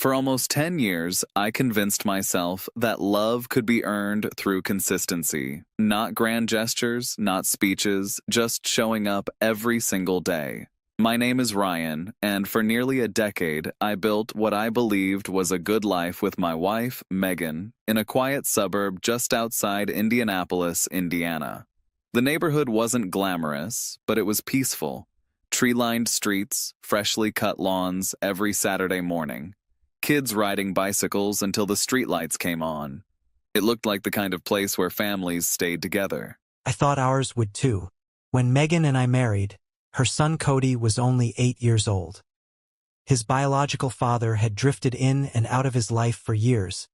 For almost 10 years, I convinced myself that love could be earned through consistency. Not grand gestures, not speeches, just showing up every single day. My name is Ryan, and for nearly a decade, I built what I believed was a good life with my wife, Megan, in a quiet suburb just outside Indianapolis, Indiana. The neighborhood wasn't glamorous, but it was peaceful. Tree-lined streets, freshly cut lawns every Saturday morning. Kids riding bicycles until the streetlights came on. It looked like the kind of place where families stayed together. I thought ours would too. When Megan and I married, her son Cody was only 8 years old. His biological father had drifted in and out of his life for years,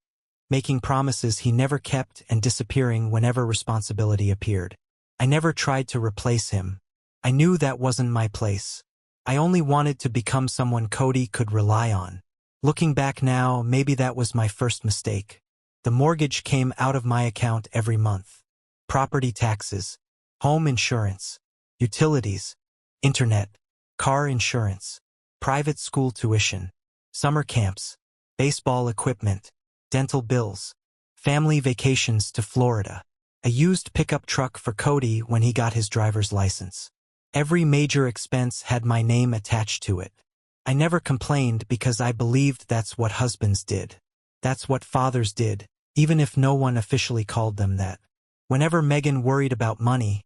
making promises he never kept and disappearing whenever responsibility appeared. I never tried to replace him. I knew that wasn't my place. I only wanted to become someone Cody could rely on. Looking back now, maybe that was my first mistake. The mortgage came out of my account every month. Property taxes, home insurance, utilities, internet, car insurance, private school tuition, summer camps, baseball equipment, dental bills, family vacations to Florida, a used pickup truck for Cody when he got his driver's license. Every major expense had my name attached to it. I never complained because I believed that's what husbands did. That's what fathers did, even if no one officially called them that. Whenever Megan worried about money,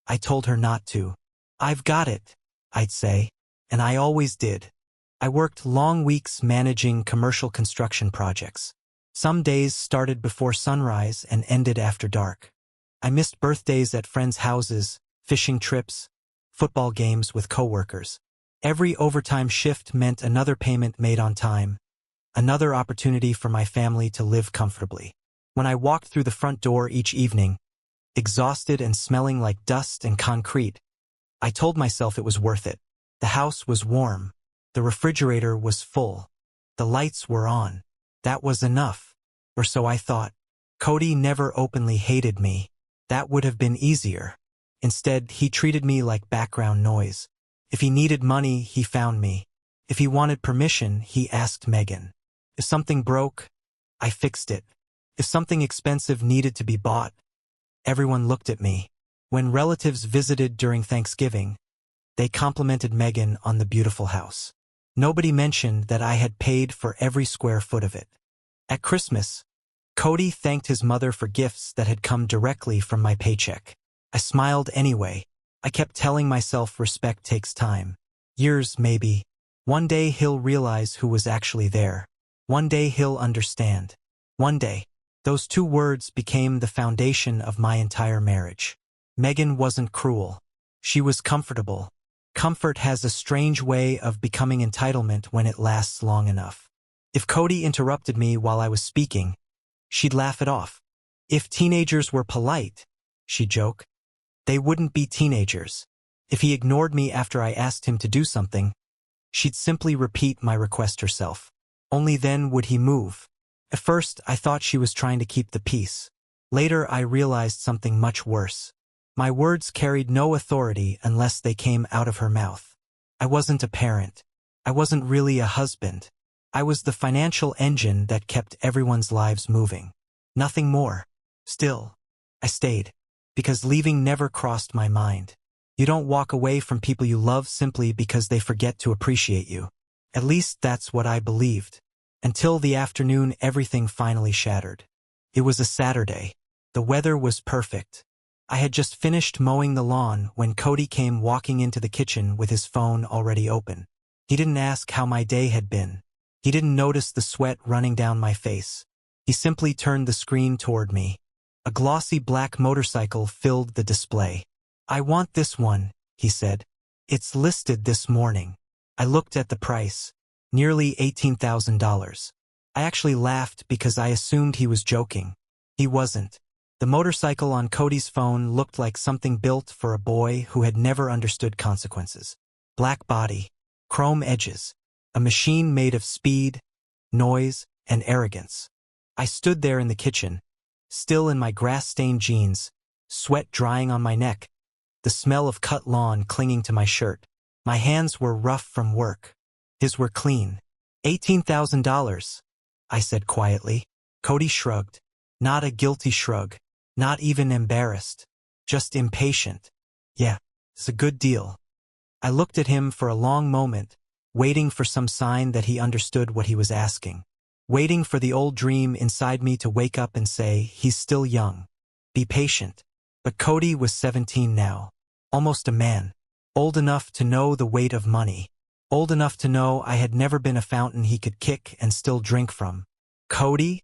I told her not to. "I've got it," I'd say, and I always did. I worked long weeks managing commercial construction projects. Some days started before sunrise and ended after dark. I missed birthdays at friends' houses, fishing trips, football games with coworkers. Every overtime shift meant another payment made on time, another opportunity for my family to live comfortably. When I walked through the front door each evening, exhausted and smelling like dust and concrete, I told myself it was worth it. The house was warm. The refrigerator was full. The lights were on. That was enough. Or so I thought. Cody never openly hated me. That would have been easier. Instead, he treated me like background noise. If he needed money, he found me. If he wanted permission, he asked Megan. If something broke, I fixed it. If something expensive needed to be bought, everyone looked at me. When relatives visited during Thanksgiving, they complimented Megan on the beautiful house. Nobody mentioned that I had paid for every square foot of it. At Christmas, Cody thanked his mother for gifts that had come directly from my paycheck. I smiled anyway. I kept telling myself respect takes time. Years, maybe. One day he'll realize who was actually there. One day he'll understand. One day. Those two words became the foundation of my entire marriage. Megan wasn't cruel. She was comfortable. Comfort has a strange way of becoming entitlement when it lasts long enough. If Cody interrupted me while I was speaking, she'd laugh it off. If teenagers were polite, she'd joke, they wouldn't be teenagers. If he ignored me after I asked him to do something, she'd simply repeat my request herself. Only then would he move. At first, I thought she was trying to keep the peace. Later, I realized something much worse. My words carried no authority unless they came out of her mouth. I wasn't a parent. I wasn't really a husband. I was the financial engine that kept everyone's lives moving. Nothing more. Still, I stayed. Because leaving never crossed my mind. You don't walk away from people you love simply because they forget to appreciate you. At least that's what I believed. Until the afternoon everything finally shattered. It was a Saturday. The weather was perfect. I had just finished mowing the lawn when Cody came walking into the kitchen with his phone already open. He didn't ask how my day had been. He didn't notice the sweat running down my face. He simply turned the screen toward me. A glossy black motorcycle filled the display. "I want this one," he said. "It's listed this morning." I looked at the price. Nearly $18,000. I actually laughed because I assumed he was joking. He wasn't. The motorcycle on Cody's phone looked like something built for a boy who had never understood consequences. Black body, chrome edges, a machine made of speed, noise, and arrogance. I stood there in the kitchen, still in my grass-stained jeans, sweat drying on my neck, the smell of cut lawn clinging to my shirt. My hands were rough from work. His were clean. $18,000, I said quietly. Cody shrugged. Not a guilty shrug. Not even embarrassed. Just impatient. Yeah, it's a good deal. I looked at him for a long moment, waiting for some sign that he understood what he was asking. Waiting for the old dream inside me to wake up and say, he's still young. Be patient. But Cody was 17 now. Almost a man. Old enough to know the weight of money. Old enough to know I had never been a fountain he could kick and still drink from. Cody?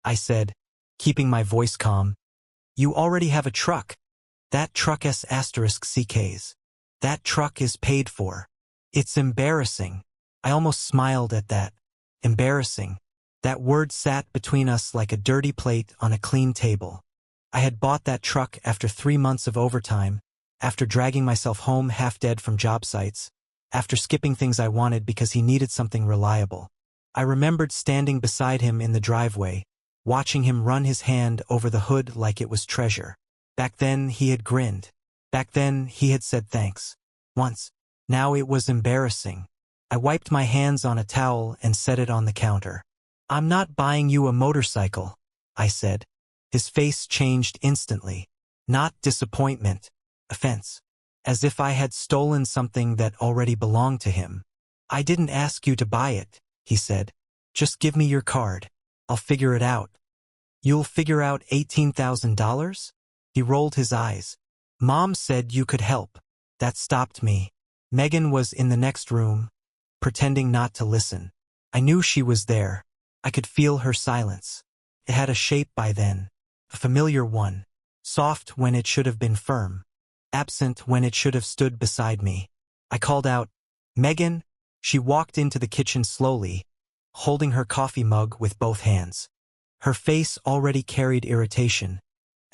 I said, keeping my voice calm. You already have a truck. That truck *CKs. That truck is paid for. It's embarrassing. I almost smiled at that. Embarrassing. That word sat between us like a dirty plate on a clean table. I had bought that truck after 3 months of overtime, after dragging myself home half dead from job sites, after skipping things I wanted because he needed something reliable. I remembered standing beside him in the driveway, watching him run his hand over the hood like it was treasure. Back then he had grinned. Back then he had said thanks. Once. Now it was embarrassing. I wiped my hands on a towel and set it on the counter. I'm not buying you a motorcycle, I said. His face changed instantly. Not disappointment. Offense. As if I had stolen something that already belonged to him. I didn't ask you to buy it, he said. Just give me your card. I'll figure it out. You'll figure out $18,000? He rolled his eyes. Mom said you could help. That stopped me. Megan was in the next room, pretending not to listen. I knew she was there. I could feel her silence. It had a shape by then. A familiar one. Soft when it should have been firm. Absent when it should have stood beside me. I called out, Megan. She walked into the kitchen slowly, holding her coffee mug with both hands. Her face already carried irritation,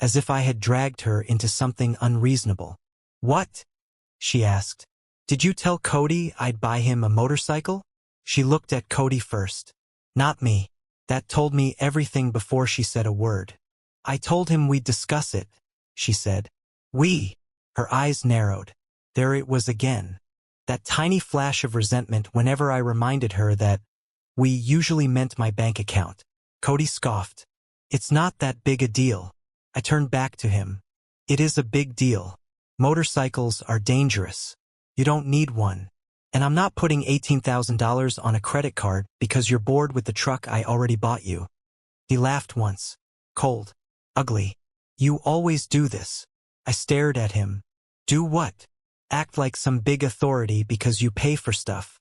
as if I had dragged her into something unreasonable. What? She asked. Did you tell Cody I'd buy him a motorcycle? She looked at Cody first. Not me. That told me everything before she said a word. I told him we'd discuss it, she said. We. Her eyes narrowed. There it was again. That tiny flash of resentment whenever I reminded her that we usually meant my bank account. Cody scoffed. It's not that big a deal. I turned back to him. It is a big deal. Motorcycles are dangerous. You don't need one. And I'm not putting $18,000 on a credit card because you're bored with the truck I already bought you. He laughed once. Cold. Ugly. You always do this. I stared at him. Do what? Act like some big authority because you pay for stuff.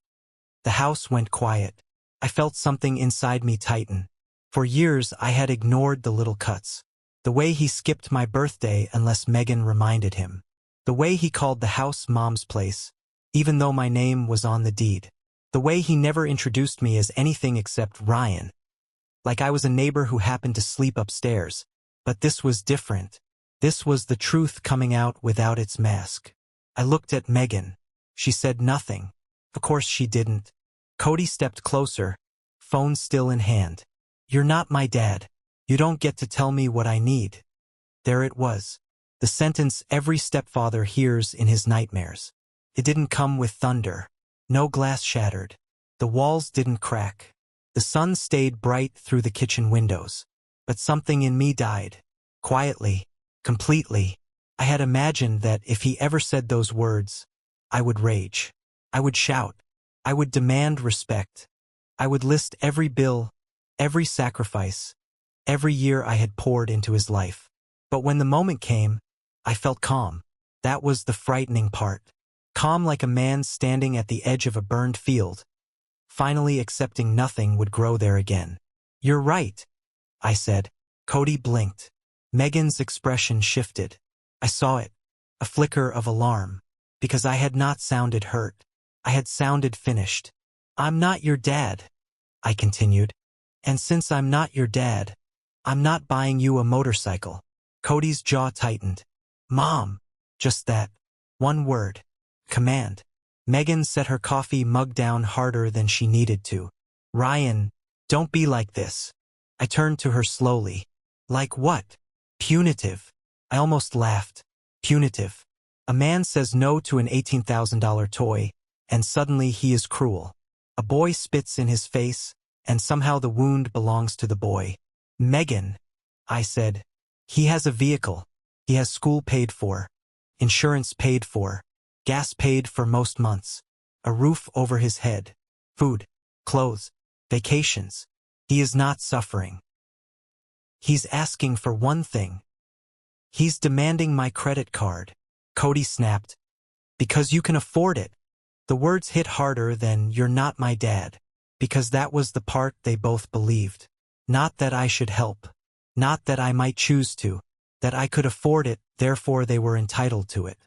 The house went quiet. I felt something inside me tighten. For years I had ignored the little cuts. The way he skipped my birthday unless Megan reminded him. The way he called the house Mom's place, even though my name was on the deed. The way he never introduced me as anything except Ryan. Like I was a neighbor who happened to sleep upstairs. But this was different. This was the truth coming out without its mask. I looked at Megan. She said nothing. Of course she didn't. Cody stepped closer, phone still in hand. You're not my dad. You don't get to tell me what I need. There it was. The sentence every stepfather hears in his nightmares. It didn't come with thunder. No glass shattered. The walls didn't crack. The sun stayed bright through the kitchen windows. But something in me died. Quietly. Completely. I had imagined that if he ever said those words, I would rage. I would shout. I would demand respect. I would list every bill, every sacrifice, every year I had poured into his life. But when the moment came, I felt calm. That was the frightening part. Calm like a man standing at the edge of a burned field, finally accepting nothing would grow there again. You're right, I said. Cody blinked. Megan's expression shifted. I saw it. A flicker of alarm. Because I had not sounded hurt. I had sounded finished. I'm not your dad, I continued. And since I'm not your dad, I'm not buying you a motorcycle. Cody's jaw tightened. Mom. Just that. One word. Command. Megan set her coffee mug down harder than she needed to. Ryan, don't be like this. I turned to her slowly. Like what? Punitive. I almost laughed. Punitive. A man says no to an $18,000 toy, and suddenly he is cruel. A boy spits in his face, and somehow the wound belongs to the boy. Megan, I said. He has a vehicle. He has school paid for, insurance paid for, gas paid for most months, a roof over his head, food, clothes, vacations. He is not suffering. He's asking for one thing. He's demanding my credit card. Cody snapped. Because you can afford it. The words hit harder than "you're not my dad," because that was the part they both believed. Not that I should help. Not that I might choose to. That I could afford it, therefore they were entitled to it.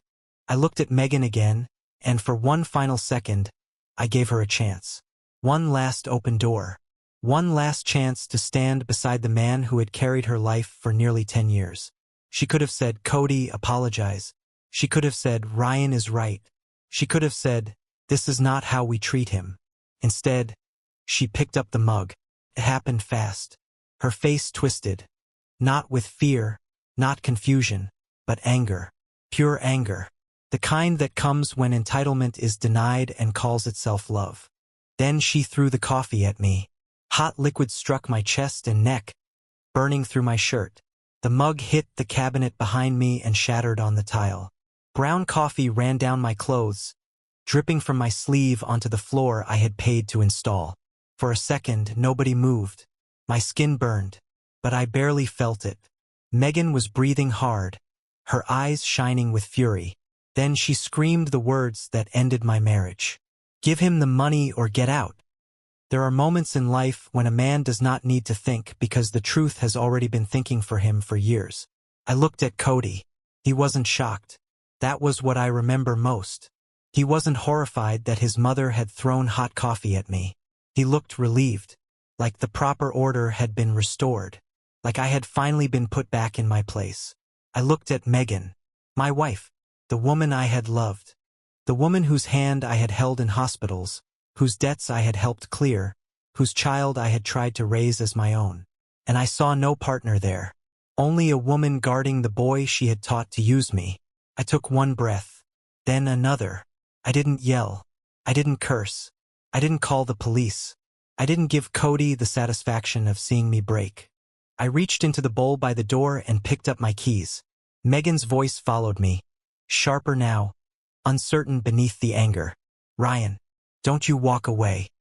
I looked at Megan again, and for one final second, I gave her a chance. One last open door. One last chance to stand beside the man who had carried her life for nearly 10 years. She could have said, "Cody, apologize." She could have said, "Ryan is right." She could have said, "This is not how we treat him." Instead, she picked up the mug. It happened fast. Her face twisted. Not with fear, not confusion, but anger. Pure anger. The kind that comes when entitlement is denied and calls itself love. Then she threw the coffee at me. Hot liquid struck my chest and neck, burning through my shirt. The mug hit the cabinet behind me and shattered on the tile. Brown coffee ran down my clothes, dripping from my sleeve onto the floor I had paid to install. For a second, nobody moved. My skin burned, but I barely felt it. Megan was breathing hard, her eyes shining with fury. Then she screamed the words that ended my marriage. "Give him the money or get out." There are moments in life when a man does not need to think because the truth has already been thinking for him for years. I looked at Cody. He wasn't shocked. That was what I remember most. He wasn't horrified that his mother had thrown hot coffee at me. He looked relieved, like the proper order had been restored, like I had finally been put back in my place. I looked at Megan, my wife, the woman I had loved, the woman whose hand I had held in hospitals, whose debts I had helped clear, whose child I had tried to raise as my own. And I saw no partner there, only a woman guarding the boy she had taught to use me. I took one breath, then another. I didn't yell. I didn't curse. I didn't call the police. I didn't give Cody the satisfaction of seeing me break. I reached into the bowl by the door and picked up my keys. Megan's voice followed me, sharper now, uncertain beneath the anger. "Ryan, don't you walk away."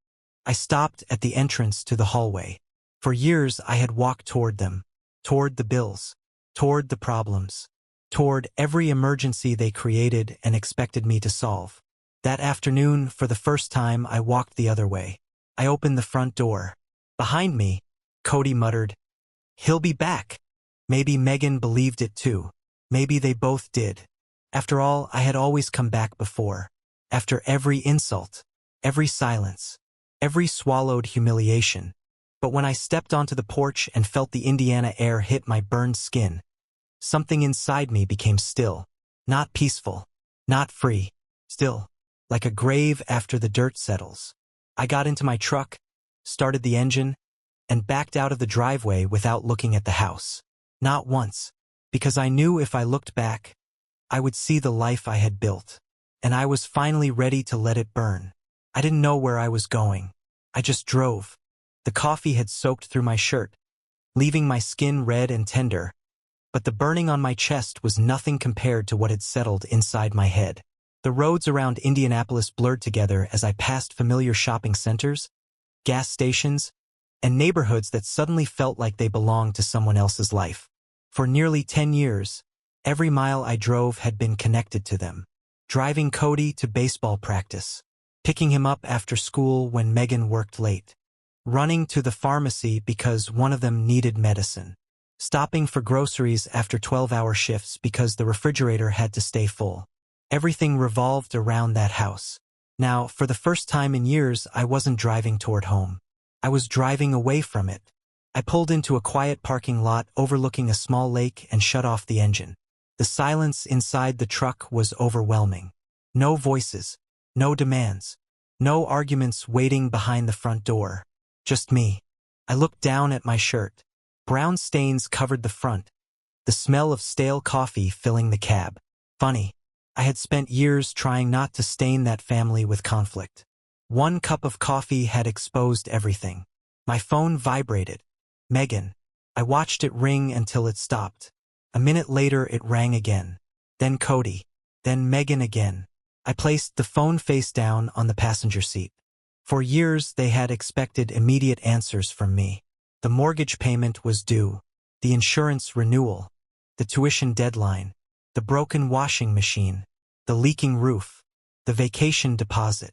I stopped at the entrance to the hallway. For years I had walked toward them, toward the bills, toward the problems, toward every emergency they created and expected me to solve. That afternoon, for the first time, I walked the other way. I opened the front door. Behind me, Cody muttered, "He'll be back." Maybe Megan believed it too. Maybe they both did. After all, I had always come back before. After every insult, every silence, every swallowed humiliation. But when I stepped onto the porch and felt the Indiana air hit my burned skin, something inside me became still. Not peaceful, not free, still, like a grave after the dirt settles. I got into my truck, started the engine, and backed out of the driveway without looking at the house. Not once, because I knew if I looked back, I would see the life I had built, and I was finally ready to let it burn. I didn't know where I was going. I just drove. The coffee had soaked through my shirt, leaving my skin red and tender, but the burning on my chest was nothing compared to what had settled inside my head. The roads around Indianapolis blurred together as I passed familiar shopping centers, gas stations, and neighborhoods that suddenly felt like they belonged to someone else's life. For nearly 10 years, every mile I drove had been connected to them. Driving Cody to baseball practice, picking him up after school when Megan worked late, running to the pharmacy because one of them needed medicine, stopping for groceries after 12-hour shifts because the refrigerator had to stay full. Everything revolved around that house. Now, for the first time in years, I wasn't driving toward home. I was driving away from it. I pulled into a quiet parking lot overlooking a small lake and shut off the engine. The silence inside the truck was overwhelming. No voices, no demands, no arguments waiting behind the front door. Just me. I looked down at my shirt. Brown stains covered the front, the smell of stale coffee filling the cab. Funny. I had spent years trying not to stain that family with conflict. One cup of coffee had exposed everything. My phone vibrated. Megan. I watched it ring until it stopped. A minute later it rang again. Then Cody. Then Megan again. I placed the phone face down on the passenger seat. For years they had expected immediate answers from me. The mortgage payment was due. The insurance renewal. The tuition deadline. The broken washing machine. The leaking roof. The vacation deposit.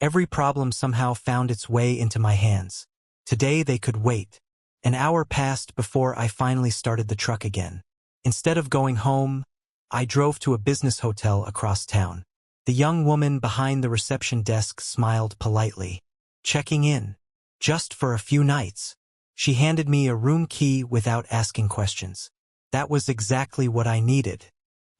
Every problem somehow found its way into my hands. Today they could wait. An hour passed before I finally started the truck again. Instead of going home, I drove to a business hotel across town. The young woman behind the reception desk smiled politely. Checking in. Just for a few nights. She handed me a room key without asking questions. That was exactly what I needed.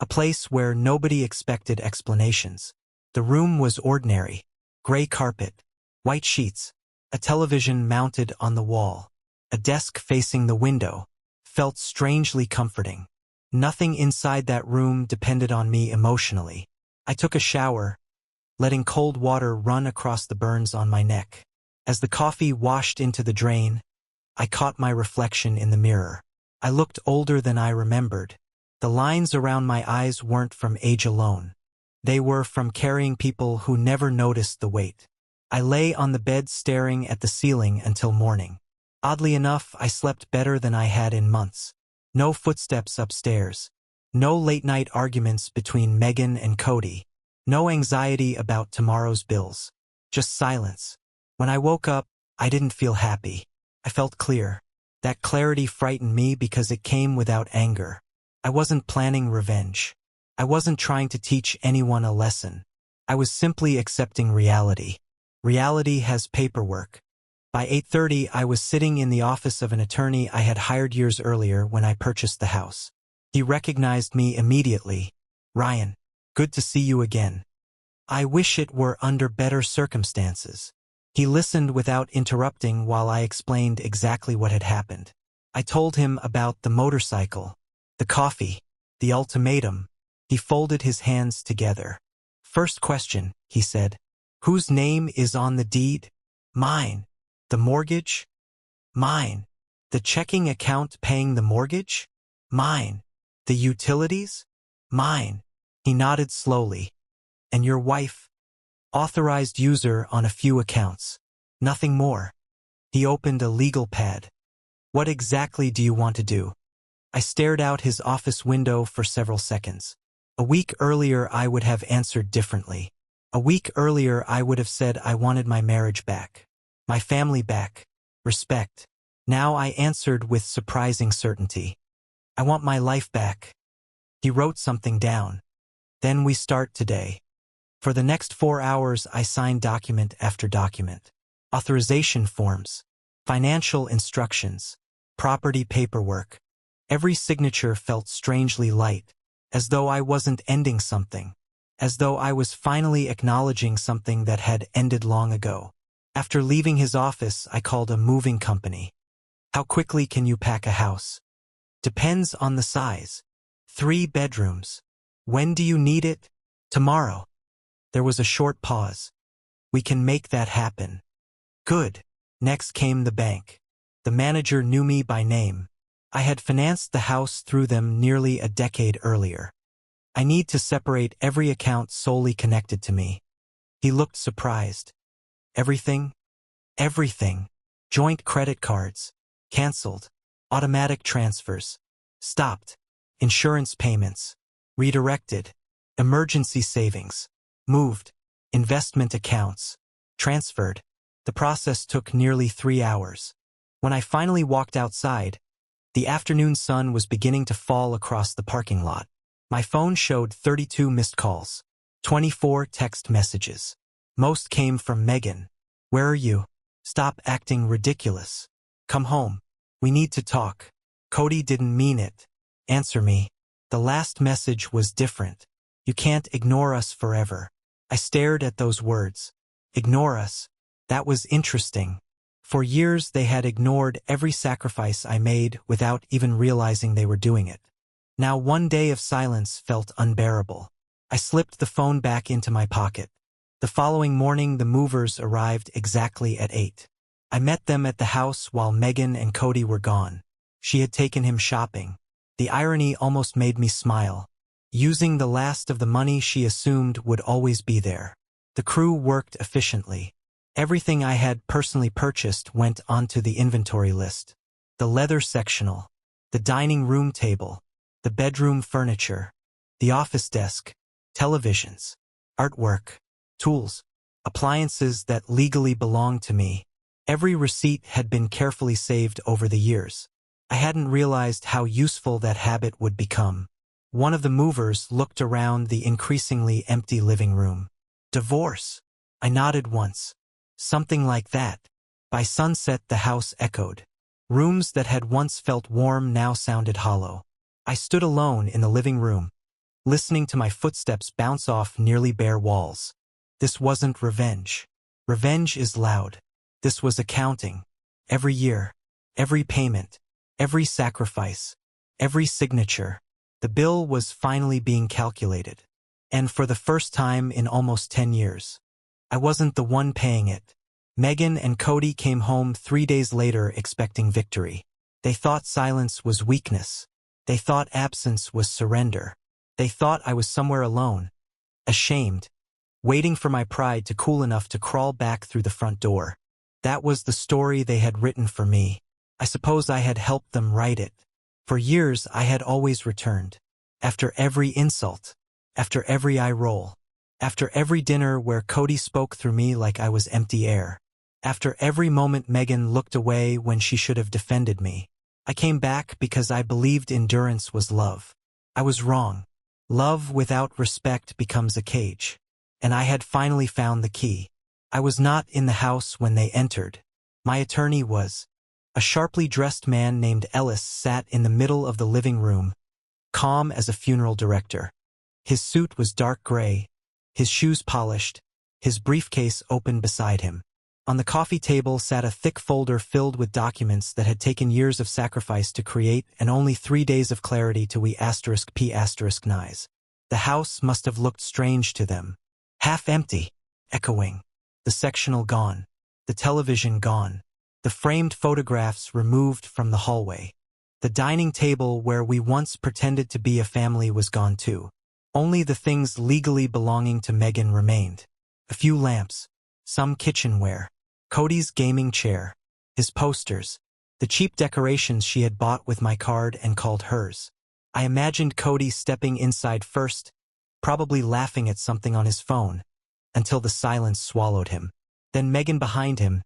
A place where nobody expected explanations. The room was ordinary. Gray carpet. White sheets. A television mounted on the wall. A desk facing the window. Felt strangely comforting. Nothing inside that room depended on me emotionally. I took a shower, letting cold water run across the burns on my neck. As the coffee washed into the drain, I caught my reflection in the mirror. I looked older than I remembered. The lines around my eyes weren't from age alone. They were from carrying people who never noticed the weight. I lay on the bed staring at the ceiling until morning. Oddly enough, I slept better than I had in months. No footsteps upstairs. No late-night arguments between Megan and Cody. No anxiety about tomorrow's bills. Just silence. When I woke up, I didn't feel happy. I felt clear. That clarity frightened me because it came without anger. I wasn't planning revenge. I wasn't trying to teach anyone a lesson. I was simply accepting reality. Reality has paperwork. By 8:30, I was sitting in the office of an attorney I had hired years earlier when I purchased the house. He recognized me immediately. Ryan, good to see you again. I wish it were under better circumstances. He listened without interrupting while I explained exactly what had happened. I told him about the motorcycle, the coffee, the ultimatum. He folded his hands together. First question, he said. Whose name is on the deed? Mine. The mortgage? Mine. The checking account paying the mortgage? Mine. The utilities? Mine. He nodded slowly. And your wife? Authorized user on a few accounts. Nothing more. He opened a legal pad. What exactly do you want to do? I stared out his office window for several seconds. A week earlier I would have answered differently. A week earlier I would have said I wanted my marriage back. My family back. Respect. Now I answered with surprising certainty. I want my life back. He wrote something down. Then we start today. For the next 4 hours I signed document after document. Authorization forms. Financial instructions. Property paperwork. Every signature felt strangely light. As though I wasn't ending something. As though I was finally acknowledging something that had ended long ago. After leaving his office, I called a moving company. How quickly can you pack a house? Depends on the size. 3 bedrooms. When do you need it? Tomorrow. There was a short pause. We can make that happen. Good. Next came the bank. The manager knew me by name. I had financed the house through them nearly a decade earlier. I need to separate every account solely connected to me. He looked surprised. Everything? Everything. Joint credit cards. Cancelled. Automatic transfers. Stopped. Insurance payments. Redirected. Emergency savings. Moved. Investment accounts. Transferred. The process took nearly 3 hours. When I finally walked outside, the afternoon sun was beginning to fall across the parking lot. My phone showed 32 missed calls. 24 text messages. Most came from Megan. Where are you? Stop acting ridiculous. Come home. We need to talk. Cody didn't mean it. Answer me. The last message was different. You can't ignore us forever. I stared at those words. Ignore us. That was interesting. For years they had ignored every sacrifice I made without even realizing they were doing it. Now one day of silence felt unbearable. I slipped the phone back into my pocket. The following morning, the movers arrived exactly at 8. I met them at the house while Megan and Cody were gone. She had taken him shopping. The irony almost made me smile. Using the last of the money she assumed would always be there. The crew worked efficiently. Everything I had personally purchased went onto the inventory list. The leather sectional, the dining room table, the bedroom furniture, the office desk, televisions, artwork, tools, appliances that legally belonged to me. Every receipt had been carefully saved over the years. I hadn't realized how useful that habit would become. One of the movers looked around the increasingly empty living room. Divorce. I nodded once. Something like that. By sunset, the house echoed. Rooms that had once felt warm now sounded hollow. I stood alone in the living room, listening to my footsteps bounce off nearly bare walls. This wasn't revenge. Revenge is loud. This was accounting. Every year, every payment, every sacrifice, every signature. The bill was finally being calculated. And for the first time in almost 10 years. I wasn't the one paying it. Megan and Cody came home 3 days later expecting victory. They thought silence was weakness. They thought absence was surrender. They thought I was somewhere alone, ashamed, waiting for my pride to cool enough to crawl back through the front door. That was the story they had written for me. I suppose I had helped them write it. For years I had always returned. After every insult, after every eye roll, after every dinner where Cody spoke through me like I was empty air, after every moment Megan looked away when she should have defended me. I came back because I believed endurance was love. I was wrong. Love without respect becomes a cage. And I had finally found the key. I was not in the house when they entered. My attorney was. A sharply dressed man named Ellis sat in the middle of the living room, calm as a funeral director. His suit was dark gray, his shoes polished, his briefcase open beside him. On the coffee table sat a thick folder filled with documents that had taken years of sacrifice to create and only 3 days of clarity to we *p*****. The house must have looked strange to them. Half empty, echoing. The sectional gone. The television gone. The framed photographs removed from the hallway. The dining table where we once pretended to be a family was gone too. Only the things legally belonging to Megan remained. A few lamps, some kitchenware, Cody's gaming chair, his posters, the cheap decorations she had bought with my card and called hers. I imagined Cody stepping inside first, probably laughing at something on his phone, until the silence swallowed him. Then Megan behind him,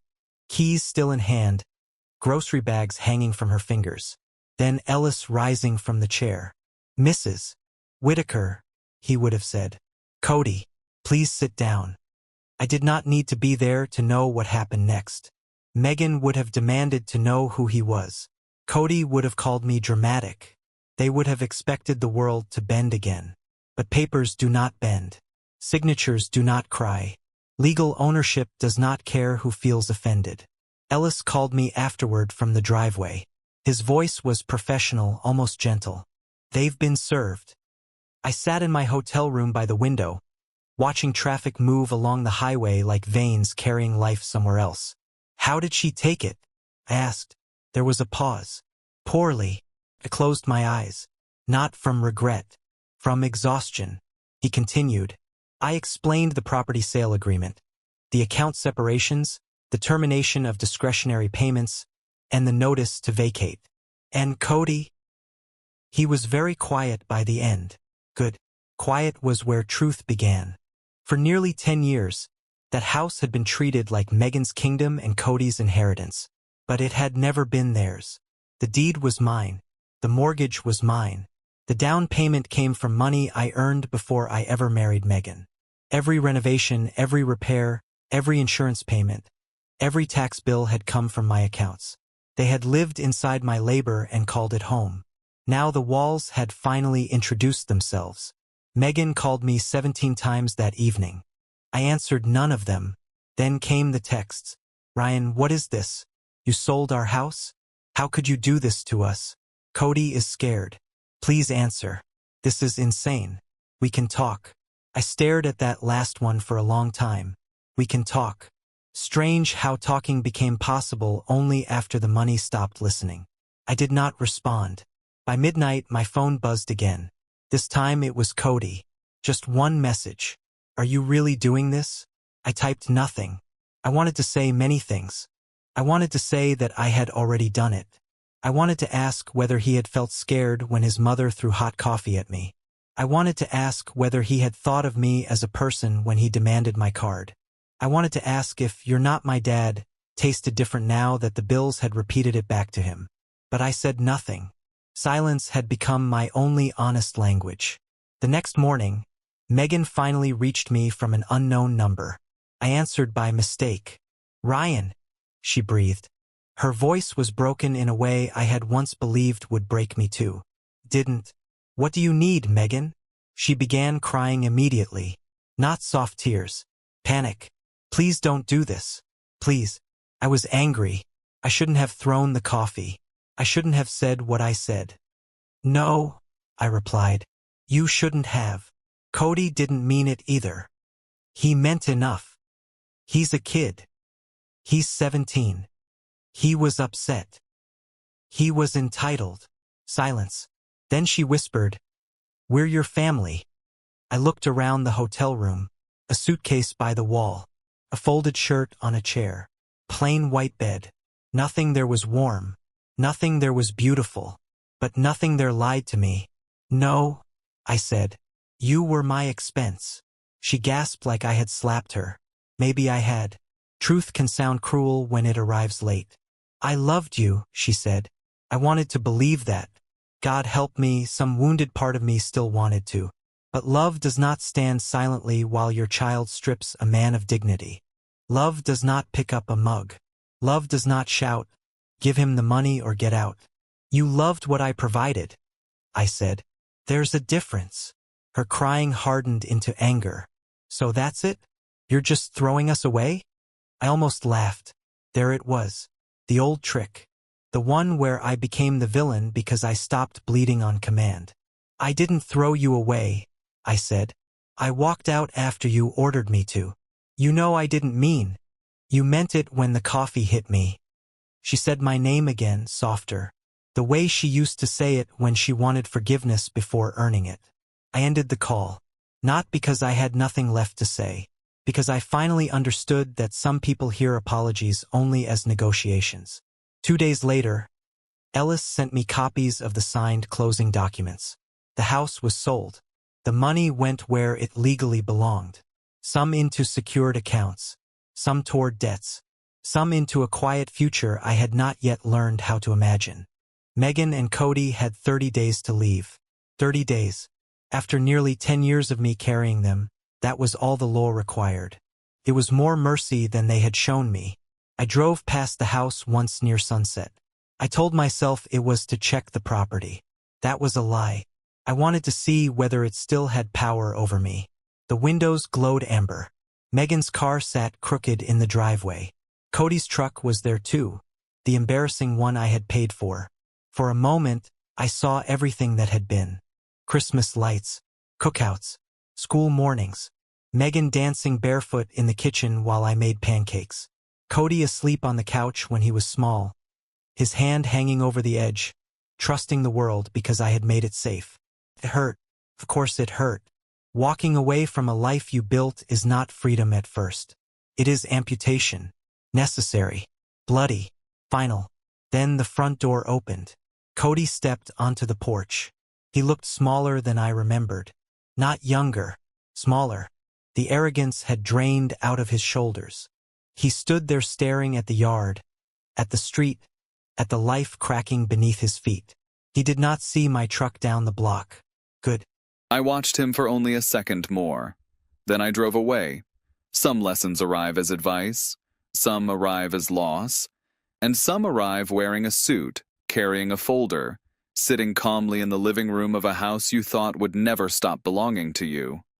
keys still in hand, grocery bags hanging from her fingers. Then Ellis rising from the chair. "Mrs. Whitaker," he would have said. "Cody, please sit down." I did not need to be there to know what happened next. Megan would have demanded to know who he was. Cody would have called me dramatic. They would have expected the world to bend again. But papers do not bend. Signatures do not cry. Legal ownership does not care who feels offended. Ellis called me afterward from the driveway. His voice was professional, almost gentle. "They've been served." I sat in my hotel room by the window, watching traffic move along the highway like veins carrying life somewhere else. "How did she take it?" I asked. There was a pause. "Poorly." I closed my eyes. "Not from regret. From exhaustion." He continued. I explained the property sale agreement, the account separations, the termination of discretionary payments, and the notice to vacate. "And Cody?" He was very quiet by the end. Good. Quiet was where truth began. For nearly 10 years, that house had been treated like Megan's kingdom and Cody's inheritance. But it had never been theirs. The deed was mine. The mortgage was mine. The down payment came from money I earned before I ever married Megan. Every renovation, every repair, every insurance payment, every tax bill had come from my accounts. They had lived inside my labor and called it home. Now the walls had finally introduced themselves. Megan called me 17 times that evening. I answered none of them. Then came the texts. "Ryan, what is this? You sold our house? How could you do this to us? Cody is scared. Please answer. This is insane. We can talk." I stared at that last one for a long time. We can talk. Strange how talking became possible only after the money stopped listening. I did not respond. By midnight, my phone buzzed again. This time it was Cody. Just one message. Are you really doing this? I typed nothing. I wanted to say many things. I wanted to say that I had already done it. I wanted to ask whether he had felt scared when his mother threw hot coffee at me. I wanted to ask whether he had thought of me as a person when he demanded my card. I wanted to ask if "you're not my dad" tasted different now that the bills had repeated it back to him. But I said nothing. Silence had become my only honest language. The next morning, Megan finally reached me from an unknown number. I answered by mistake. "Ryan," she breathed. Her voice was broken in a way I had once believed would break me too. "Didn't. What do you need, Megan?" She began crying immediately. Not soft tears. Panic. "Please don't do this. Please." I was angry. I shouldn't have thrown the coffee. I shouldn't have said what I said. "No," I replied. "You shouldn't have. Cody didn't mean it either. He meant enough. He's a kid. He's 17. He was upset. He was entitled." Silence. Then she whispered, "We're your family." I looked around the hotel room. A suitcase by the wall. A folded shirt on a chair. Plain white bed. Nothing there was warm. Nothing there was beautiful. But nothing there lied to me. "No," I said. "You were my expense." She gasped like I had slapped her. Maybe I had. Truth can sound cruel when it arrives late. "I loved you," she said. I wanted to believe that. God help me, some wounded part of me still wanted to. But love does not stand silently while your child strips a man of dignity. Love does not pick up a mug. Love does not shout, "Give him the money or get out." "You loved what I provided," I said. "There's a difference." Her crying hardened into anger. "So that's it? You're just throwing us away?" I almost laughed. There it was. The old trick. The one where I became the villain because I stopped bleeding on command. "I didn't throw you away," I said. "I walked out after you ordered me to. You know I didn't mean. You meant it when the coffee hit me." She said my name again, softer. The way she used to say it when she wanted forgiveness before earning it. I ended the call. Not because I had nothing left to say. Because I finally understood that some people hear apologies only as negotiations. 2 days later, Ellis sent me copies of the signed closing documents. The house was sold. The money went where it legally belonged. Some into secured accounts. Some toward debts. Some into a quiet future I had not yet learned how to imagine. Megan and Cody had 30 days to leave. 30 days. After nearly 10 years of me carrying them, that was all the law required. It was more mercy than they had shown me. I drove past the house once near sunset. I told myself it was to check the property. That was a lie. I wanted to see whether it still had power over me. The windows glowed amber. Megan's car sat crooked in the driveway. Cody's truck was there too, the embarrassing one I had paid for. For a moment, I saw everything that had been. Christmas lights, cookouts, school mornings, Megan dancing barefoot in the kitchen while I made pancakes. Cody asleep on the couch when he was small, his hand hanging over the edge, trusting the world because I had made it safe. It hurt. Of course it hurt. Walking away from a life you built is not freedom at first. It is amputation. Necessary. Bloody. Final. Then the front door opened. Cody stepped onto the porch. He looked smaller than I remembered. Not younger. Smaller. The arrogance had drained out of his shoulders. He stood there staring at the yard, at the street, at the life cracking beneath his feet. He did not see my truck down the block. Good. I watched him for only a second more. Then I drove away. Some lessons arrive as advice, some arrive as loss, and some arrive wearing a suit, carrying a folder, sitting calmly in the living room of a house you thought would never stop belonging to you.